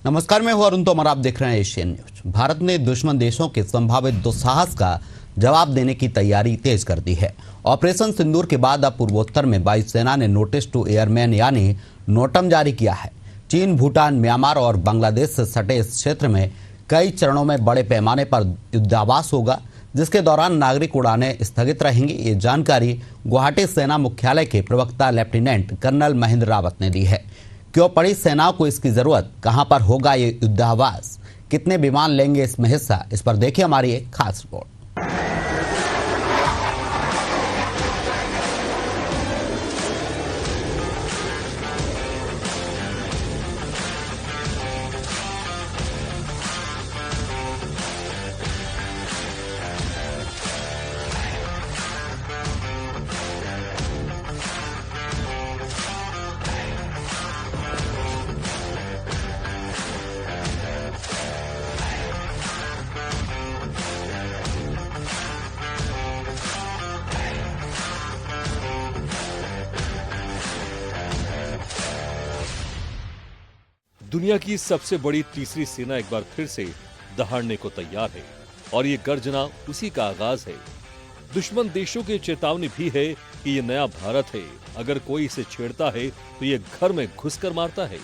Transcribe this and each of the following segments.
नमस्कार, मैं हूं अरुण तोमर। आप देख रहे हैं एशियन न्यूज। भारत ने दुश्मन देशों के संभावित दुस्साहस का जवाब देने की तैयारी तेज कर दी है। ऑपरेशन सिंदूर के बाद अब पूर्वोत्तर में वायुसेना ने नोटिस टू एयरमैन यानी नोटम जारी किया है। चीन, भूटान, म्यांमार और बांग्लादेश से सटे इस क्षेत्र में कई चरणों में बड़े पैमाने पर युद्धाभ्यास होगा, जिसके दौरान नागरिक उड़ानें स्थगित रहेंगी। ये जानकारी गुवाहाटी सेना मुख्यालय के प्रवक्ता लेफ्टिनेंट कर्नल महेंद्र रावत ने दी है। क्यों पड़ी सेना को इसकी जरूरत, कहां पर होगा ये युद्धाभ्यास, कितने विमान लेंगे इसमें हिस्सा, इस पर देखिए हमारी एक खास रिपोर्ट। दुनिया की सबसे बड़ी तीसरी सेना एक बार फिर से दहाड़ने को तैयार है और ये गर्जना उसी का आगाज है। दुश्मन देशों की चेतावनी भी है कि ये नया भारत है, अगर कोई इसे छेड़ता है तो ये घर में घुसकर मारता है।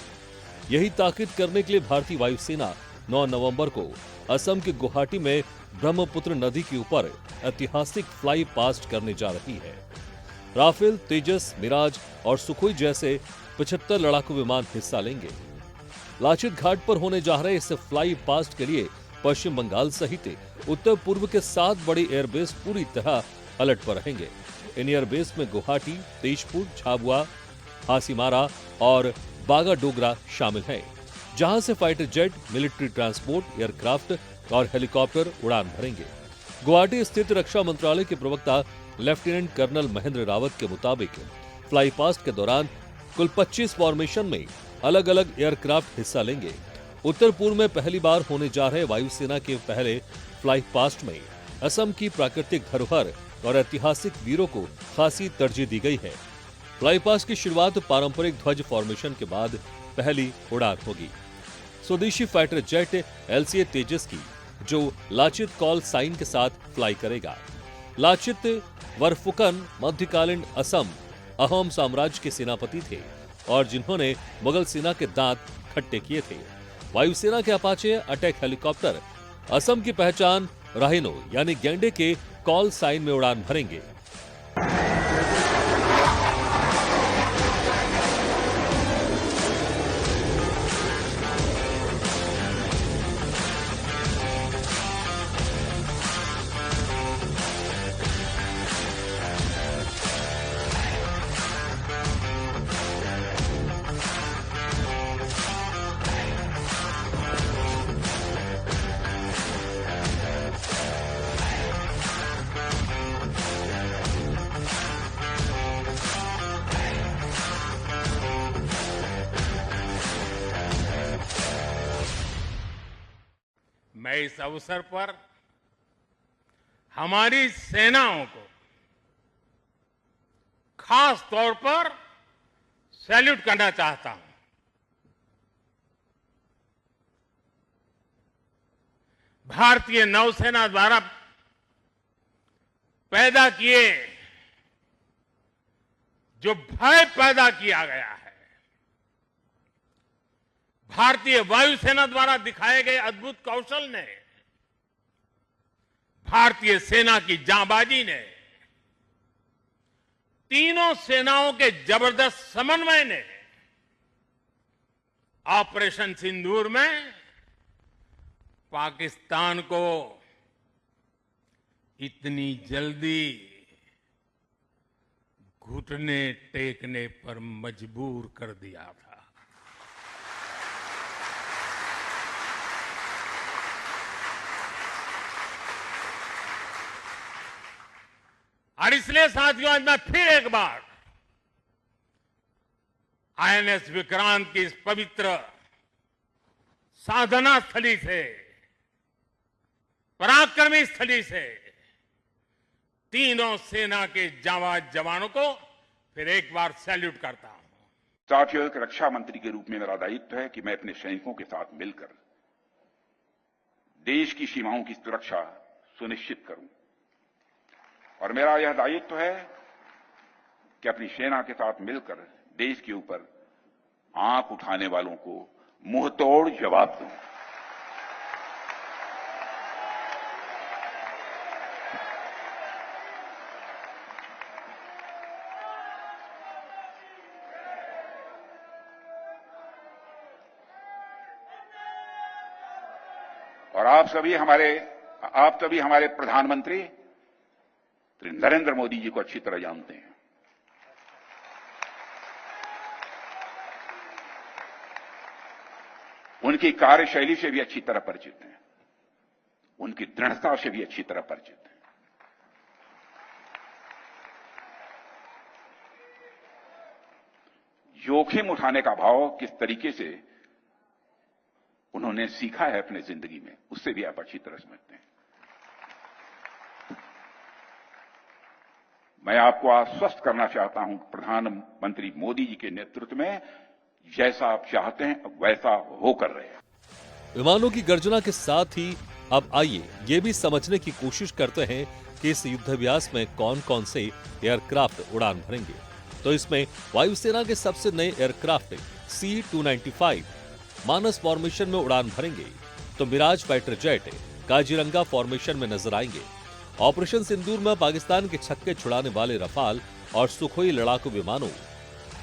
यही ताकीद करने के लिए भारतीय वायुसेना 9 नवंबर को असम के गुवाहाटी में ब्रह्मपुत्र नदी के ऊपर ऐतिहासिक फ्लाई पास्ट करने जा रही है। राफेल, तेजस, मिराज और सुखोई जैसे 75 लड़ाकू विमान हिस्सा लेंगे। लाचित घाट पर होने जा रहे इस फ्लाई पास्ट के लिए पश्चिम बंगाल सहित उत्तर पूर्व के 7 बड़े एयरबेस पूरी तरह अलर्ट पर रहेंगे। इन एयरबेस में गुवाहाटी, तेजपुर, झाबुआ, हासीमारा और बागाडोगरा शामिल हैं, जहां से fighter jet, military transport, aircraft और हेलीकॉप्टर उड़ान भरेंगे। गुवाहाटी स्थित रक्षा मंत्रालय के प्रवक्ता लेफ्टिनेंट कर्नल महेंद्र रावत के मुताबिक फ्लाई पास्ट के दौरान कुल 25 फॉर्मेशन में अलग अलग एयरक्राफ्ट हिस्सा लेंगे। उत्तर पूर्व में पहली बार होने जा रहे वायुसेना के पहले फ्लाई पास्ट में असम की प्राकृतिक धरोहर और ऐतिहासिक वीरों को खासी तरजीह दी गई है। फ्लाई पास्ट की शुरुआत पारंपरिक ध्वज फॉर्मेशन के बाद पहली उड़ान होगी। स्वदेशी फाइटर जेट LCA तेजस की, जो लाचित कॉल साइन के साथ फ्लाई करेगा। लाचित वरफुकन मध्यकालीन असम अहोम साम्राज्य के सेनापति थे और जिन्होंने मुगल सेना के दांत खट्टे किए थे। वायुसेना के अपाचे अटैक हेलीकॉप्टर असम की पहचान राहिनो यानी गैंडे के कॉल साइन में उड़ान भरेंगे। मैं इस अवसर पर हमारी सेनाओं को खास तौर पर सैल्यूट करना चाहता हूं। भारतीय नौसेना द्वारा पैदा किए जो भय पैदा किया गया है, भारतीय वायुसेना द्वारा दिखाए गए अद्भुत कौशल ने, भारतीय सेना की जांबाजी ने, तीनों सेनाओं के जबरदस्त समन्वय ने ऑपरेशन सिंदूर में पाकिस्तान को इतनी जल्दी घुटने टेकने पर मजबूर कर दिया था। और इसलिए साथियों, आज मैं फिर एक बार INS विक्रांत की इस पवित्र साधना स्थली से, पराक्रमी स्थली से तीनों सेना के जांबाज जवानों को फिर एक बार सैल्यूट करता हूं। साथियों, एक रक्षा मंत्री के रूप में मेरा दायित्व है कि मैं अपने सैनिकों के साथ मिलकर देश की सीमाओं की सुरक्षा सुनिश्चित करूं। और मेरा यह दायित्व है कि अपनी सेना के साथ मिलकर देश के ऊपर आंख उठाने वालों को मुंहतोड़ जवाब दूं। और आप सभी हमारे प्रधानमंत्री श्री नरेंद्र मोदी जी को अच्छी तरह जानते हैं। उनकी कार्यशैली से भी अच्छी तरह परिचित हैं, उनकी दृढ़ता से भी अच्छी तरह परिचित हैं। जोखिम उठाने का भाव किस तरीके से उन्होंने सीखा है अपने जिंदगी में, उससे भी आप अच्छी तरह समझते हैं। मैं आपको आश्वस्त करना चाहता हूं, प्रधानमंत्री मोदी जी के नेतृत्व में जैसा आप चाहते हैं वैसा हो कर रहे हैं। विमानों की गर्जना के साथ ही अब आइए ये भी समझने की कोशिश करते हैं कि इस युद्धाभ्यास में कौन कौन से एयरक्राफ्ट उड़ान भरेंगे। तो इसमें वायुसेना के सबसे नए एयरक्राफ्ट C-295 मानस फॉर्मेशन में उड़ान भरेंगे, तो Mirage fighter jet Kaziranga formation में नजर आएंगे। ऑपरेशन सिंदूर में पाकिस्तान के छक्के छुड़ाने वाले रफाल और सुखोई लड़ाकू विमानों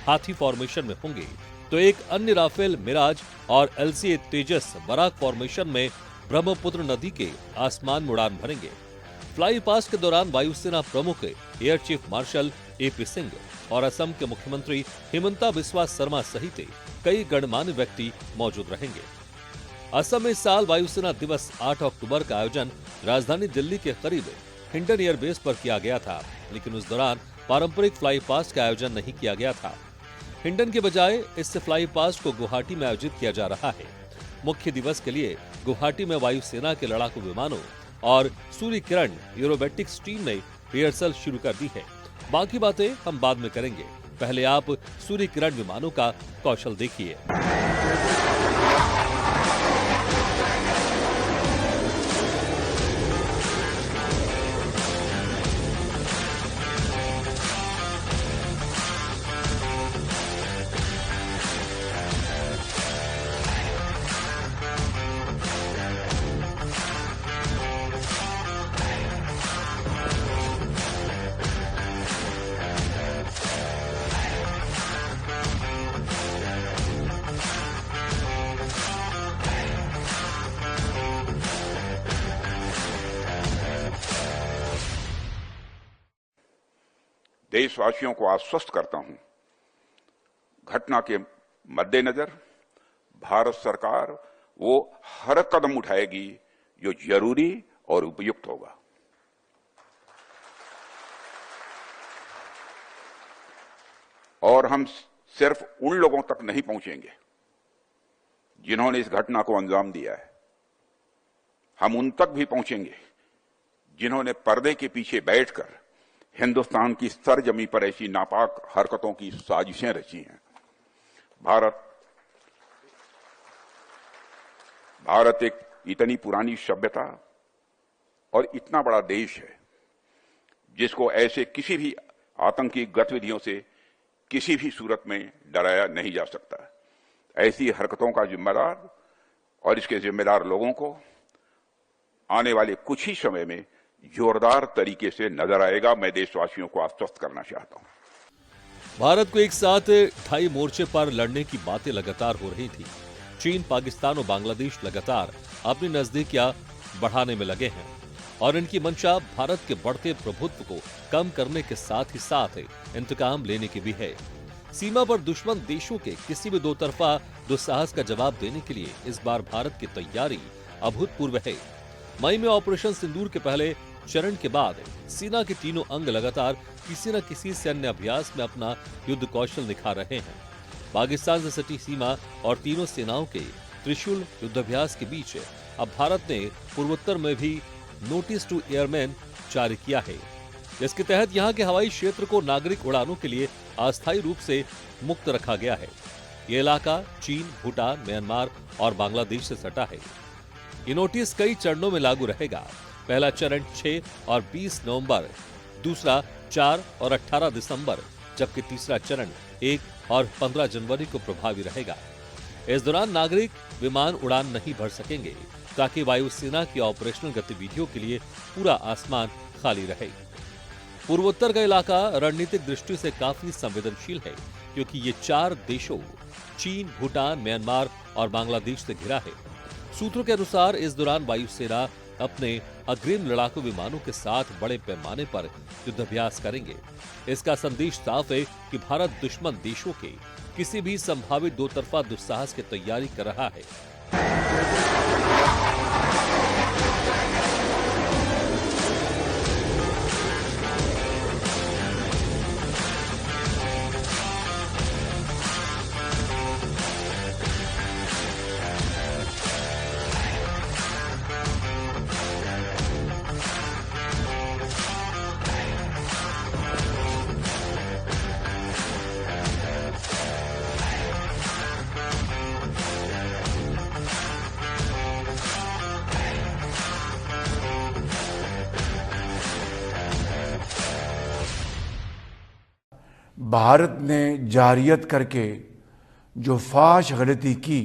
हाथी फॉर्मेशन में होंगे, तो एक अन्य राफेल मिराज और LCA तेजस बराक फॉर्मेशन में ब्रह्मपुत्र नदी के आसमान में उड़ान भरेंगे। फ्लाई पास्ट के दौरान वायुसेना प्रमुख air chief marshal AP Singh और असम के मुख्यमंत्री हिमंता बिस्वा शर्मा सहित कई गणमान्य व्यक्ति मौजूद रहेंगे। असम में इस साल वायुसेना दिवस 8 अक्टूबर का आयोजन राजधानी दिल्ली के करीब हिंडन एयरबेस पर किया गया था, लेकिन उस दौरान पारंपरिक फ्लाई पास्ट का आयोजन नहीं किया गया था। हिंडन के बजाय इससे फ्लाई पास्ट को गुवाहाटी में आयोजित किया जा रहा है। मुख्य दिवस के लिए गुवाहाटी में वायुसेना के लड़ाकू विमानों और सूर्य किरण एरोबेटिक्स टीम ने रिहर्सल शुरू कर दी है। बाकी बातें हम बाद में करेंगे, पहले आप सूर्य किरण विमानों का कौशल देखिए। देशवासियों को आश्वस्त करता हूं, घटना के मद्देनजर भारत सरकार वो हर कदम उठाएगी जो जरूरी और उपयुक्त होगा। और हम सिर्फ उन लोगों तक नहीं पहुंचेंगे जिन्होंने इस घटना को अंजाम दिया है, हम उन तक भी पहुंचेंगे जिन्होंने पर्दे के पीछे बैठकर हिंदुस्तान की सरजमी पर ऐसी नापाक हरकतों की साजिशें रची हैं। भारत एक इतनी पुरानी सभ्यता और इतना बड़ा देश है जिसको ऐसे किसी भी आतंकी गतिविधियों से किसी भी सूरत में डराया नहीं जा सकता। ऐसी हरकतों का जिम्मेदार और इसके जिम्मेदार लोगों को आने वाले कुछ ही समय में जोरदार तरीके से नजर आएगा। मैं देशवासियों को आश्वस्त करना चाहता हूं। भारत को एक साथ 2.5 मोर्चे पर लड़ने की बातें लगातार हो रही थी। चीन, पाकिस्तान और बांग्लादेश लगातार अपनी नजदीकियां बढ़ाने में लगे हैं और इनकी मंशा भारत के बढ़ते प्रभुत्व को कम करने के साथ ही साथ इंतकाम लेने की भी है। सीमा पर दुश्मन देशों के किसी भी दो तरफा दुस्साहस का जवाब देने के लिए इस बार भारत की तैयारी अभूतपूर्व है। मई में ऑपरेशन सिंदूर के पहले चरण के बाद सेना के तीनों अंग लगातार किसी न किसी सैन्य अभ्यास में अपना युद्ध कौशल निखार रहे हैं। पाकिस्तान से सटी सीमा और तीनों सेनाओं के त्रिशूल युद्धाभ्यास के बीच अब भारत ने पूर्वोत्तर में भी नोटिस टू एयरमैन जारी किया है। जिसके तहत यहां के हवाई क्षेत्र को नागरिक उड़ानों के लिए अस्थायी रूप से मुक्त रखा गया है। ये इलाका चीन, भूटान, म्यांमार और बांग्लादेश से सटा है। ये नोटिस कई चरणों में लागू रहेगा। पहला चरण 6 और 20 नवंबर, दूसरा 4 और 18 दिसंबर, जबकि तीसरा चरण 1 और 15 जनवरी को प्रभावी रहेगा। इस दौरान नागरिक विमान उड़ान नहीं भर सकेंगे ताकि वायुसेना की ऑपरेशनल गतिविधियों के लिए पूरा आसमान खाली रहे। पूर्वोत्तर का इलाका रणनीतिक दृष्टि से काफी संवेदनशील है क्योंकि ये 4 देशों चीन, भूटान, म्यांमार और बांग्लादेश से घिरा है। सूत्रों के अनुसार इस दौरान वायुसेना अपने अग्रिम लड़ाकू विमानों के साथ बड़े पैमाने पर युद्धाभ्यास करेंगे। इसका संदेश साफ है कि भारत दुश्मन देशों के किसी भी संभावित दो तरफा दुस्साहस की तैयारी कर रहा है। भारत ने जारियत करके जो फाश गलती की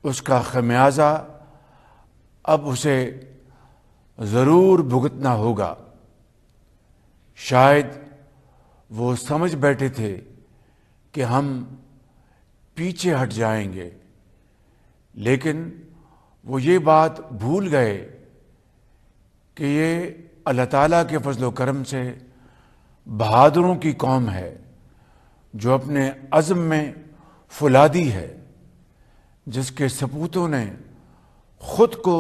उसका खमियाजा अब उसे ज़रूर भुगतना होगा। शायद वो समझ बैठे थे कि हम पीछे हट जाएंगे, लेकिन वो ये बात भूल गए कि ये अल्लाह ताला के फजलो करम से बहादुरों की कौम है जो अपने अज़्म में फुलादी है, जिसके सपूतों ने खुद को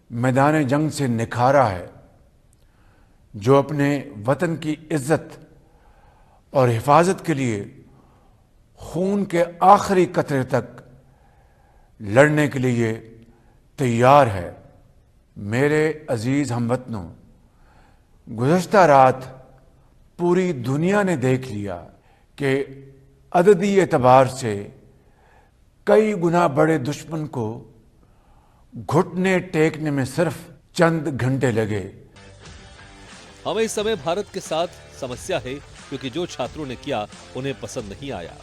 मैदान जंग से निखारा है, जो अपने वतन की इज्जत और हिफाजत के लिए खून के आखिरी कतरे तक लड़ने के लिए तैयार है। मेरे अजीज हमवतनों, गुज़श्ता रात पूरी दुनिया ने देख लिया कि अददी एतबार से कई गुना बड़े दुश्मन को घुटने टेकने में सिर्फ चंद घंटे लगे। हमें इस समय भारत के साथ समस्या है क्योंकि जो छात्रों ने किया उन्हें पसंद नहीं आया,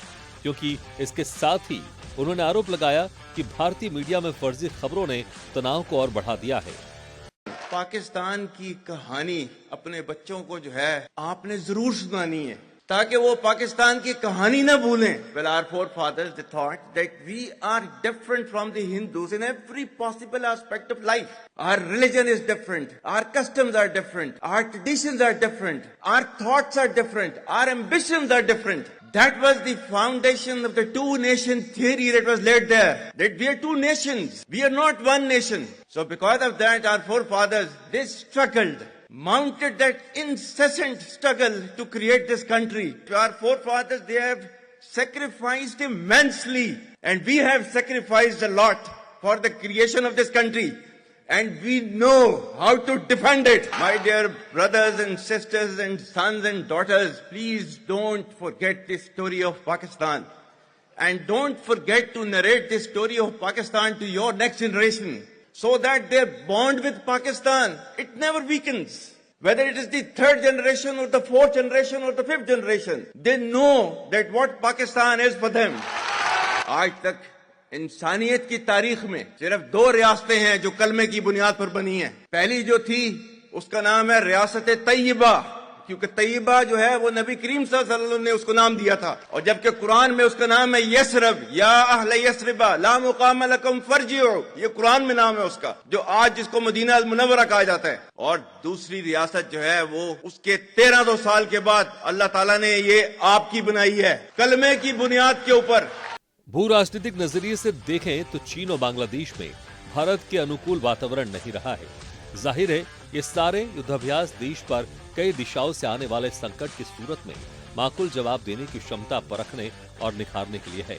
क्योंकि इसके साथ ही उन्होंने आरोप लगाया कि भारतीय मीडिया में फर्जी खबरों ने तनाव को और बढ़ा दिया है। पाकिस्तान की कहानी अपने बच्चों को जो है आपने जरूर सुनानी है ताकि वो पाकिस्तान की कहानी ना भूलें। Well, our forefathers they thought that we are different from the Hindus in every possible aspect of life. Our religion is different, our customs are different, our traditions are different, our thoughts are different, our ambitions are different. That was the foundation of the two-nation theory that was laid there. That we are two nations. We are not one nation. So because of that, our forefathers, they struggled, mounted that incessant struggle to create this country. Our forefathers, they have sacrificed immensely. And we have sacrificed a lot for the creation of this country. And we know how to defend it. My dear brothers and sisters and sons and daughters, please don't forget the story of Pakistan. And don't forget to narrate the story of Pakistan to your next generation, so that their bond with Pakistan, it never weakens. Whether it is the third generation or the fourth generation or the fifth generation, they know that what Pakistan is for them. आज तक इंसानियत की तारीख में सिर्फ 2 रियासतें हैं जो कलमे की बुनियाद पर बनी हैं। पहली जो थी उसका नाम है रियासत तैयबा, क्योंकि तैयबा जो है वो नबी करीम सल्लल्लाहु अलैहि वसल्लम ने उसको नाम दिया था। और जबकि कुरान में उसका नाम है यसरब, या अहले यसरबा ला मुकाम लकुम फरजिउ, ये कुरान में नाम है उसका, जो आज जिसको मदीना अल मुनव्वरा कहा जाता है। और दूसरी रियासत जो है वो उसके 1300 साल के बाद अल्लाह ताला ने ये आपकी बनाई है कलमे की बुनियाद के ऊपर। भू राजनीतिक नजरिए से देखें तो चीन और बांग्लादेश में भारत के अनुकूल वातावरण नहीं रहा है। जाहिर है ये सारे युद्धाभ्यास देश पर कई दिशाओं से आने वाले संकट की सूरत में माकूल जवाब देने की क्षमता परखने और निखारने के लिए है।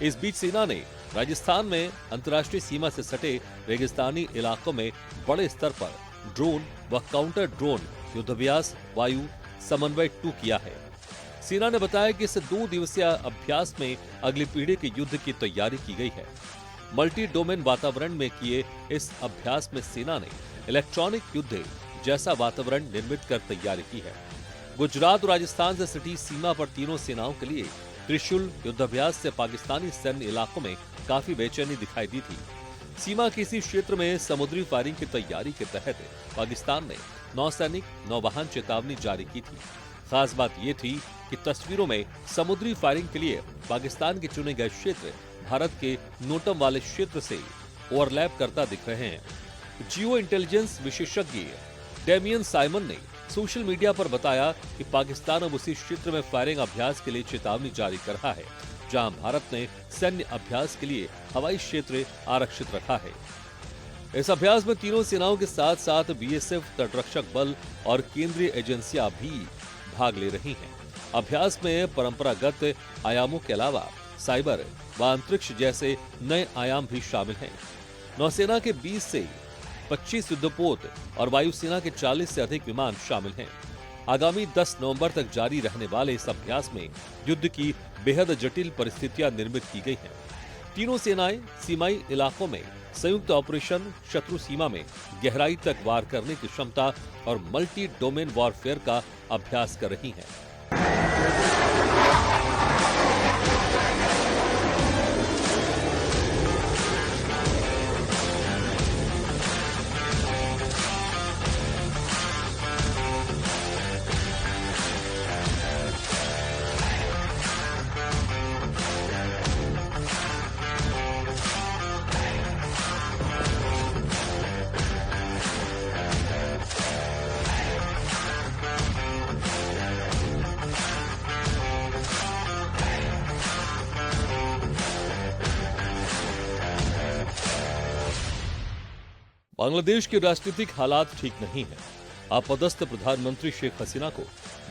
इस बीच सेना ने राजस्थान में अंतर्राष्ट्रीय सीमा से सटे रेगिस्तानी इलाकों में बड़े स्तर पर ड्रोन व काउंटर ड्रोन युद्धाभ्यास वायु समन्वय 2 किया है। सेना ने बताया कि इस 2 दिवसीय अभ्यास में अगली पीढ़ी के युद्ध की तैयारी की गई है। मल्टी डोमेन वातावरण में किए इस अभ्यास में सेना ने इलेक्ट्रॉनिक युद्ध जैसा वातावरण निर्मित कर तैयारी की है। गुजरात और राजस्थान से सटी सीमा पर तीनों सेनाओं के लिए त्रिशूल युद्धाभ्यास से पाकिस्तानी सैन्य इलाकों में काफी बेचैनी दिखाई दी थी। सीमा के इसी क्षेत्र में समुद्री फायरिंग की तैयारी के तहत पाकिस्तान ने नौसैनिक नौवाहन चेतावनी जारी की थी। खास बात यह थी कि तस्वीरों में समुद्री फायरिंग के लिए पाकिस्तान के चुने गए क्षेत्र भारत के नोटम वाले क्षेत्र से ओवरलैप करता दिख रहे हैं। जियो इंटेलिजेंस विशेषज्ञ डेमियन साइमन ने सोशल मीडिया पर बताया कि पाकिस्तान अब उसी क्षेत्र में फायरिंग अभ्यास के लिए चेतावनी जारी कर रहा है, जहां भारत ने सैन्य अभ्यास के लिए हवाई क्षेत्र आरक्षित रखा है। इस अभ्यास में तीनों सेनाओं के साथ साथ बीएसएफ, तटरक्षक बल और केंद्रीय एजेंसियां भी भाग ले रही हैं। अभ्यास में परंपरागत आयामों के अलावा साइबर व अंतरिक्ष जैसे नए आयाम भी शामिल हैं। नौसेना के 20 से 25 युद्धपोत और वायुसेना के 40 से अधिक विमान शामिल हैं। आगामी 10 नवंबर तक जारी रहने वाले इस अभ्यास में युद्ध की बेहद जटिल परिस्थितियां निर्मित की गई हैं। तीनों सेनाएं सीमाई इलाकों में संयुक्त ऑपरेशन, शत्रु सीमा में गहराई तक वार करने की क्षमता और मल्टी डोमेन वॉरफेयर का अभ्यास कर रही हैं। बांग्लादेश के राजनीतिक हालात ठीक नहीं है। आपदस्थ प्रधानमंत्री शेख हसीना को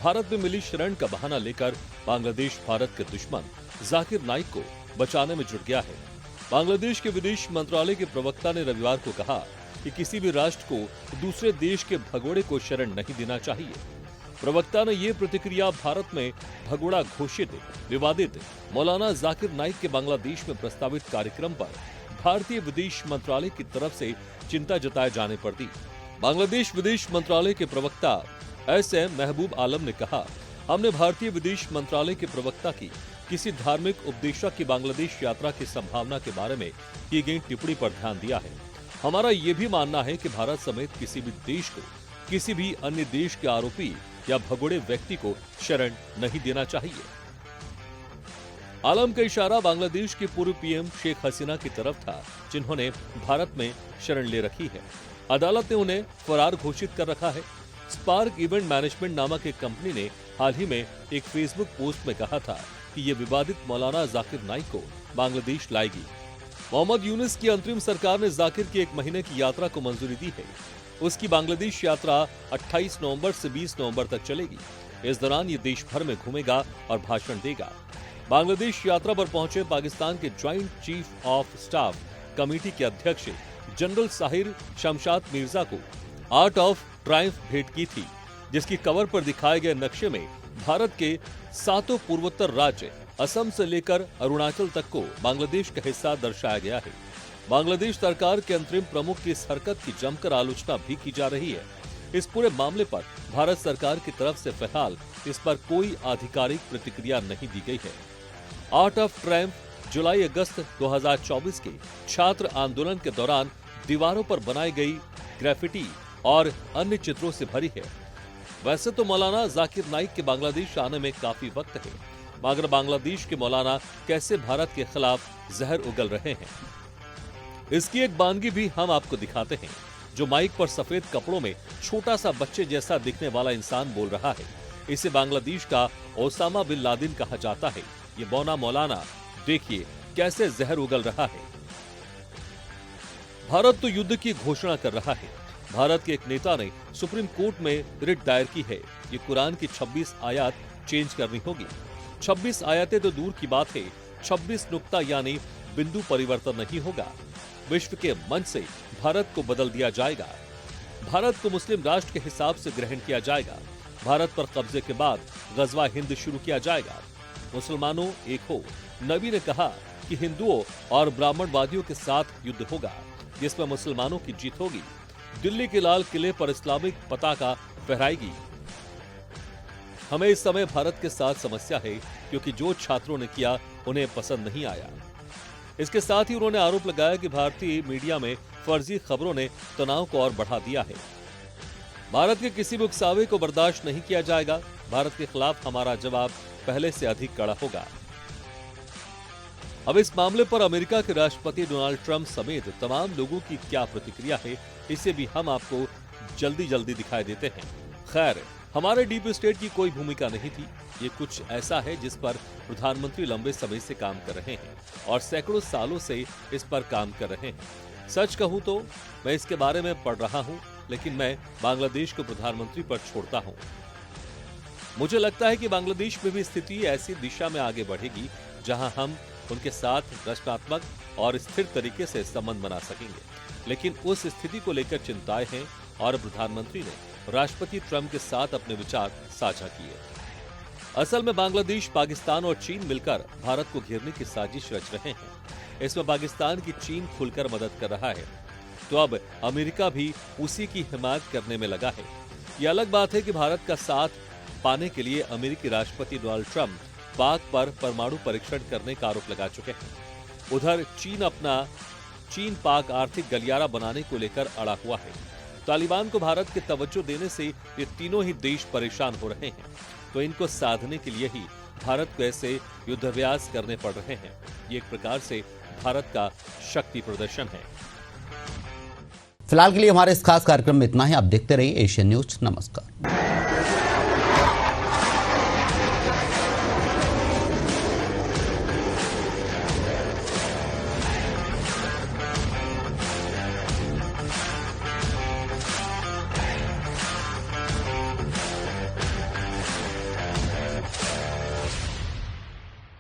भारत में मिली शरण का बहाना लेकर बांग्लादेश भारत के दुश्मन जाकिर नाइक को बचाने में जुट गया है। बांग्लादेश के विदेश मंत्रालय के प्रवक्ता ने रविवार को कहा कि किसी भी राष्ट्र को दूसरे देश के भगोड़े को शरण नहीं देना चाहिए। प्रवक्ता ने ये प्रतिक्रिया भारत में भगोड़ा घोषित विवादित मौलाना जाकिर नाइक के बांग्लादेश में प्रस्तावित कार्यक्रम पर भारतीय विदेश मंत्रालय की तरफ से चिंता जताए जाने पर दी। बांग्लादेश विदेश मंत्रालय के प्रवक्ता SM महबूब आलम ने कहा, हमने भारतीय विदेश मंत्रालय के प्रवक्ता की किसी धार्मिक उपदेशक की बांग्लादेश यात्रा की संभावना के बारे में की गई टिप्पणी पर ध्यान दिया है। हमारा ये भी मानना है कि भारत समेत किसी भी देश को किसी भी अन्य देश के आरोपी या भगोड़े व्यक्ति को शरण नहीं देना चाहिए। आलम का इशारा बांग्लादेश के पूर्व PM शेख हसीना की तरफ था, जिन्होंने भारत में शरण ले रखी है। अदालत ने उन्हें फरार घोषित कर रखा है। स्पार्क इवेंट मैनेजमेंट नामक एक कंपनी ने हाल ही में एक फेसबुक पोस्ट में कहा था कि ये विवादित मौलाना जाकिर नाइक को बांग्लादेश लाएगी। मोहम्मद यूनुस की अंतरिम सरकार ने जाकिर की 1 महीने की यात्रा को मंजूरी दी है। उसकी बांग्लादेश यात्रा 28 नवंबर से 20 नवंबर तक चलेगी। इस दौरान ये देश भर में घूमेगा और भाषण देगा। बांग्लादेश यात्रा पर पहुंचे पाकिस्तान के joint chief of staff committee के अध्यक्ष जनरल साहिर शमशाद मिर्जा को आर्ट ऑफ ट्रायम्फ भेंट की थी, जिसकी कवर पर दिखाए गए नक्शे में भारत के 7 पूर्वोत्तर राज्य असम से लेकर अरुणाचल तक को बांग्लादेश का हिस्सा दर्शाया गया है। बांग्लादेश सरकार के अंतरिम प्रमुख की इस हरकत की जमकर आलोचना भी की जा रही है। इस पूरे मामले पर भारत सरकार की तरफ से फिलहाल इस पर कोई आधिकारिक प्रतिक्रिया नहीं दी गई है। आर्ट ऑफ ट्रायम्फ जुलाई अगस्त 2024 के छात्र आंदोलन के दौरान दीवारों पर बनाई गई ग्राफिटी और अन्य चित्रों से भरी है। वैसे तो मौलाना जाकिर नाइक के बांग्लादेश आने में काफी वक्त है, मगर बांग्लादेश के मौलाना कैसे भारत के खिलाफ जहर उगल रहे हैं, इसकी एक बानगी भी हम आपको दिखाते हैं, जो माइक पर सफेद कपड़ों में छोटा सा बच्चे जैसा दिखने वाला इंसान बोल रहा है। इसे बांग्लादेश का ओसामा बिन लादेन कहा जाता है। ये बौना मौलाना देखिए कैसे जहर उगल रहा है। भारत तो युद्ध की घोषणा कर रहा है। भारत के एक नेता ने सुप्रीम कोर्ट में रिट दायर की है। ये कुरान की 26 आयत चेंज करनी होगी। 26 आयतें तो दूर की बात है, 26 नुक्ता यानी बिंदु परिवर्तन नहीं होगा। विश्व के मंच से भारत को बदल दिया जाएगा। भारत को मुस्लिम राष्ट्र के हिसाब से ग्रहण किया जाएगा। भारत पर कब्जे के बाद गजवा हिंद शुरू किया जाएगा। मुसलमानों एक हो। नबी ने कहा कि हिंदुओं और ब्राह्मणवादियों के साथ युद्ध होगा, जिसमें मुसलमानों की जीत होगी। दिल्ली के लाल किले पर इस्लामिक पताका फहराएगी। हमें इस समय भारत के साथ समस्या है, क्योंकि जो छात्रों ने किया उन्हें पसंद नहीं आया। इसके साथ ही उन्होंने आरोप लगाया कि भारतीय मीडिया में फर्जी खबरों ने तनाव को और बढ़ा दिया है। भारत के किसी भी उकसावे को बर्दाश्त नहीं किया जाएगा। भारत के खिलाफ हमारा जवाब पहले से अधिक कड़ा होगा। अब इस मामले पर अमेरिका के राष्ट्रपति डोनाल्ड ट्रंप समेत तमाम लोगों की क्या प्रतिक्रिया है, इसे भी हम आपको जल्दी दिखाई देते हैं। खैर, हमारे डीप स्टेट की कोई भूमिका नहीं थी। ये कुछ ऐसा है जिस पर प्रधानमंत्री लंबे समय से काम कर रहे हैं और सैकड़ों सालों से इस पर काम कर रहे हैं। सच कहूं तो मैं इसके बारे में पढ़ रहा हूं, लेकिन मैं बांग्लादेश को प्रधानमंत्री पर छोड़ता हूं। मुझे लगता है कि बांग्लादेश में भी स्थिति ऐसी दिशा में आगे बढ़ेगी जहां हम उनके साथ रचनात्मक और स्थिर तरीके से संबंध बना सकेंगे, लेकिन उस स्थिति को लेकर चिंताएं हैं और प्रधानमंत्री ने राष्ट्रपति ट्रंप के साथ अपने विचार साझा किए। असल में बांग्लादेश, पाकिस्तान और चीन मिलकर भारत को घेरने की साजिश रच रहे हैं। इसमें पाकिस्तान की चीन खुलकर मदद कर रहा है, तो अब अमेरिका भी उसी की हिमायत करने में लगा है। यह अलग बात है कि भारत का साथ पाने के लिए अमेरिकी राष्ट्रपति डोनाल्ड ट्रंप पाक पर परमाणु परीक्षण करने का आरोप लगा चुके हैं। उधर चीन पाक आर्थिक गलियारा बनाने को लेकर अड़ा हुआ है। तालिबान को भारत के तवज्जो देने से ये तीनों ही देश परेशान हो रहे हैं, तो इनको साधने के लिए ही भारत को ऐसे युद्धाभ्यास करने पड़ रहे हैं। ये एक प्रकार से भारत का शक्ति प्रदर्शन है। फिलहाल के लिए हमारे इस खास कार्यक्रम में इतना ही। आप देखते रहिए एशियन न्यूज। नमस्कार।